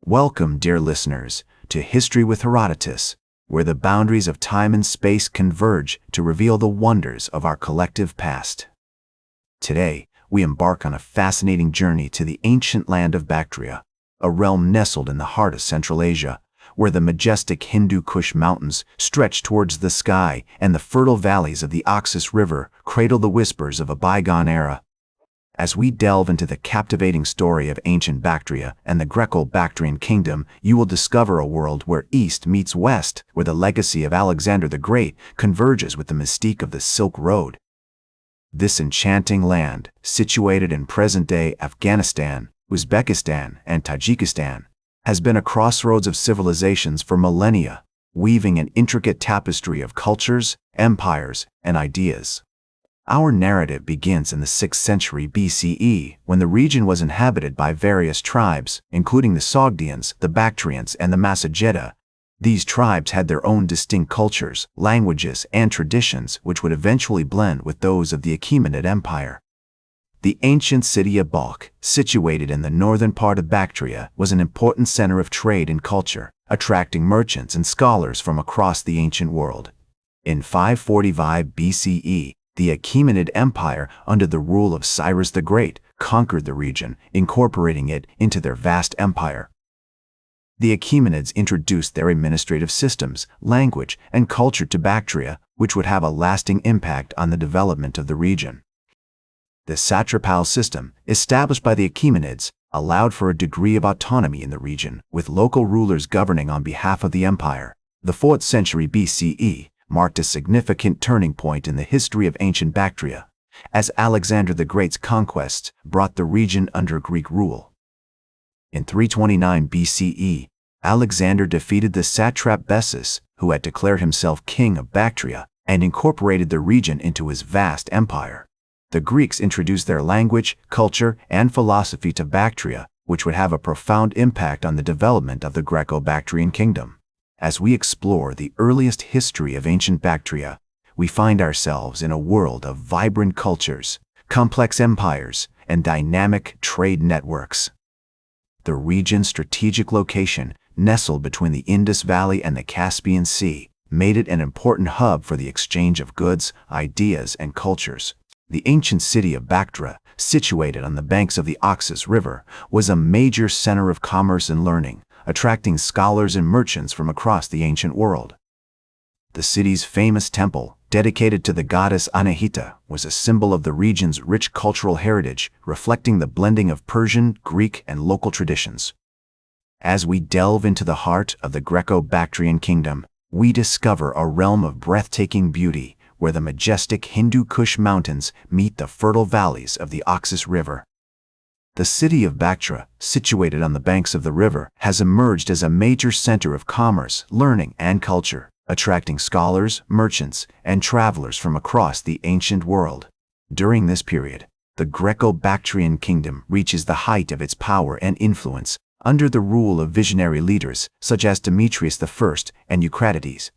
Welcome, dear listeners, to History with Herodotus, where the boundaries of time and space converge to reveal the wonders of our collective past. Today, we embark on a fascinating journey to the ancient land of Bactria, a realm nestled in the heart of Central Asia, where the majestic Hindu Kush mountains stretch towards the sky and the fertile valleys of the Oxus River cradle the whispers of a bygone era. As we delve into the captivating story of ancient Bactria and the Greco-Bactrian Kingdom, you will discover a world where East meets West, where the legacy of Alexander the Great converges with the mystique of the Silk Road. This enchanting land, situated in present-day Afghanistan, Uzbekistan, and Tajikistan, has been a crossroads of civilizations for millennia, weaving an intricate tapestry of cultures, empires, and ideas. Our narrative begins in the 6th century BCE, when the region was inhabited by various tribes, including the Sogdians, the Bactrians, and the Massagettas. These tribes had their own distinct cultures, languages, and traditions, which would eventually blend with those of the Achaemenid Empire. The ancient city of Balkh, situated in the northern part of Bactria, was an important center of trade and culture, attracting merchants and scholars from across the ancient world. In 545 BCE, the Achaemenid Empire, under the rule of Cyrus the Great, conquered the region, incorporating it into their vast empire. The Achaemenids introduced their administrative systems, language, and culture to Bactria, which would have a lasting impact on the development of the region. The satrapal system, established by the Achaemenids, allowed for a degree of autonomy in the region, with local rulers governing on behalf of the empire. The 4th century BCE marked a significant turning point in the history of ancient Bactria, as Alexander the Great's conquests brought the region under Greek rule. In 329 BCE, Alexander defeated the satrap Bessus, who had declared himself king of Bactria, and incorporated the region into his vast empire. The Greeks introduced their language, culture, and philosophy to Bactria, which would have a profound impact on the development of the Greco-Bactrian Kingdom. As we explore the earliest history of ancient Bactria, we find ourselves in a world of vibrant cultures, complex empires, and dynamic trade networks. The region's strategic location, nestled between the Indus Valley and the Caspian Sea, made it an important hub for the exchange of goods, ideas, and cultures. The ancient city of Bactria, situated on the banks of the Oxus River, was a major center of commerce and learning, attracting scholars and merchants from across the ancient world. The city's famous temple, dedicated to the goddess Anahita, was a symbol of the region's rich cultural heritage, reflecting the blending of Persian, Greek, and local traditions. As we delve into the heart of the Greco-Bactrian Kingdom, we discover a realm of breathtaking beauty, where the majestic Hindu Kush mountains meet the fertile valleys of the Oxus River. The city of Bactria, situated on the banks of the river, has emerged as a major center of commerce, learning, and culture, attracting scholars, merchants, and travelers from across the ancient world. During this period, the Greco-Bactrian Kingdom reaches the height of its power and influence, under the rule of visionary leaders such as Demetrius I and Eucratides.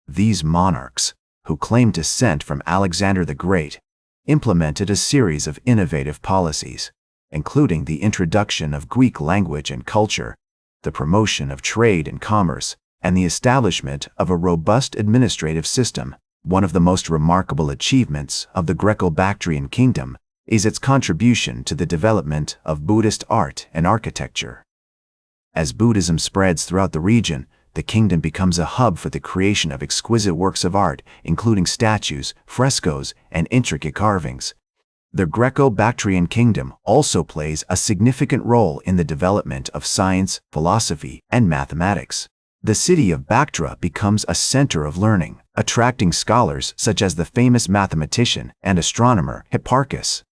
These monarchs, who claimed descent from Alexander the Great, implemented a series of innovative policies, including the introduction of Greek language and culture, the promotion of trade and commerce, and the establishment of a robust administrative system. One of the most remarkable achievements of the Greco-Bactrian Kingdom is its contribution to the development of Buddhist art and architecture. As Buddhism spreads throughout the region, the kingdom becomes a hub for the creation of exquisite works of art, including statues, frescoes, and intricate carvings. The Greco-Bactrian Kingdom also plays a significant role in the development of science, philosophy, and mathematics. The city of Bactria becomes a center of learning, attracting scholars such as the famous mathematician and astronomer Hipparchus.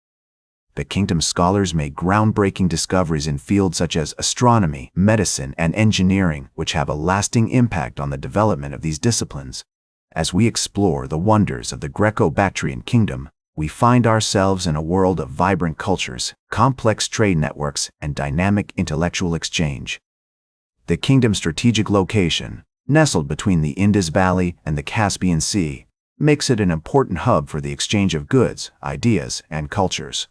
The kingdom's scholars made groundbreaking discoveries in fields such as astronomy, medicine, and engineering, which have a lasting impact on the development of these disciplines. As we explore the wonders of the Greco-Bactrian Kingdom, we find ourselves in a world of vibrant cultures, complex trade networks, and dynamic intellectual exchange. The kingdom's strategic location, nestled between the Indus Valley and the Caspian Sea, makes it an important hub for the exchange of goods, ideas, and cultures.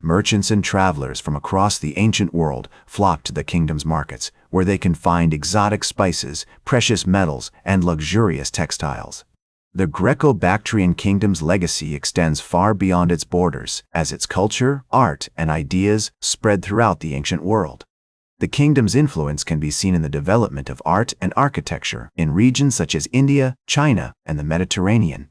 Merchants and travelers from across the ancient world flock to the kingdom's markets, where they can find exotic spices, precious metals, and luxurious textiles. The Greco-Bactrian kingdom's legacy extends far beyond its borders, as its culture, art, and ideas spread throughout the ancient world. The kingdom's influence can be seen in the development of art and architecture in regions such as India, China, and the Mediterranean.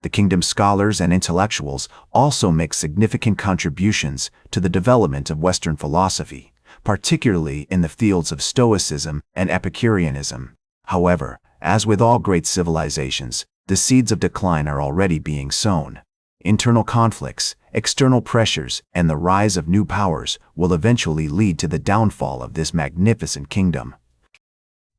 The kingdom's scholars and intellectuals also make significant contributions to the development of Western philosophy, particularly in the fields of Stoicism and Epicureanism. However, as with all great civilizations, the seeds of decline are already being sown. Internal conflicts, external pressures, and the rise of new powers will eventually lead to the downfall of this magnificent kingdom.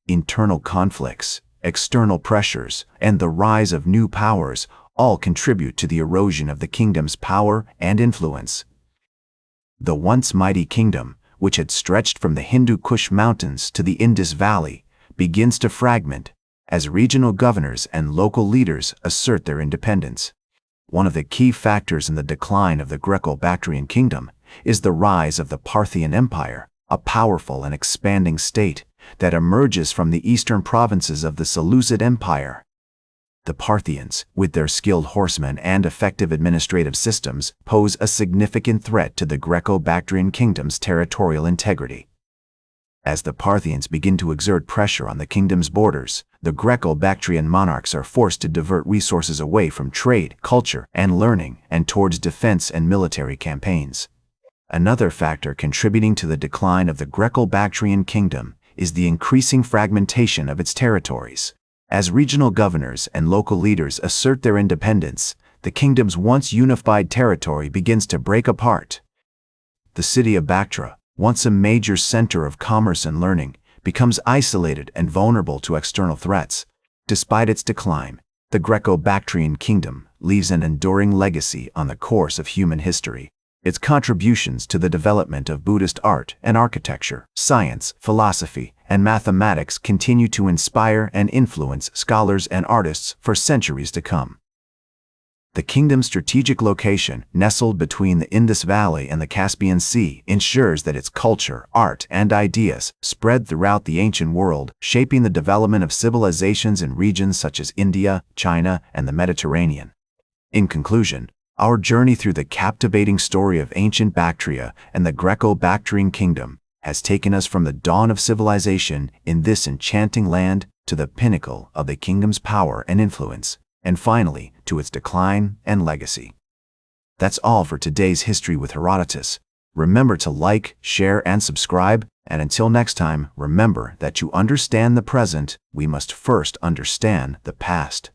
Internal conflicts, external pressures, and the rise of new powers all contribute to the erosion of the kingdom's power and influence. The once mighty kingdom, which had stretched from the Hindu Kush mountains to the Indus Valley, begins to fragment as regional governors and local leaders assert their independence. One of the key factors in the decline of the Greco-Bactrian kingdom is the rise of the Parthian Empire, a powerful and expanding state that emerges from the eastern provinces of the Seleucid Empire. The Parthians, with their skilled horsemen and effective administrative systems, pose a significant threat to the Greco-Bactrian kingdom's territorial integrity. As the Parthians begin to exert pressure on the kingdom's borders, the Greco-Bactrian monarchs are forced to divert resources away from trade, culture, and learning and towards defense and military campaigns. Another factor contributing to the decline of the Greco-Bactrian kingdom is the increasing fragmentation of its territories. As regional governors and local leaders assert their independence, the kingdom's once unified territory begins to break apart. The city of Bactria, once a major center of commerce and learning, becomes isolated and vulnerable to external threats. Despite its decline, the Greco-Bactrian kingdom leaves an enduring legacy on the course of human history. Its contributions to the development of Buddhist art and architecture, science, philosophy, and mathematics continue to inspire and influence scholars and artists for centuries to come. The kingdom's strategic location, nestled between the Indus Valley and the Caspian Sea, ensures that its culture, art, and ideas spread throughout the ancient world, shaping the development of civilizations in regions such as India, China, and the Mediterranean. In conclusion, our journey through the captivating story of ancient Bactria and the Greco-Bactrian kingdom has taken us from the dawn of civilization in this enchanting land to the pinnacle of the kingdom's power and influence, and finally to its decline and legacy. That's all for today's History with Herodotus. Remember to like, share, and subscribe, and until next time, remember that to understand the present, we must first understand the past.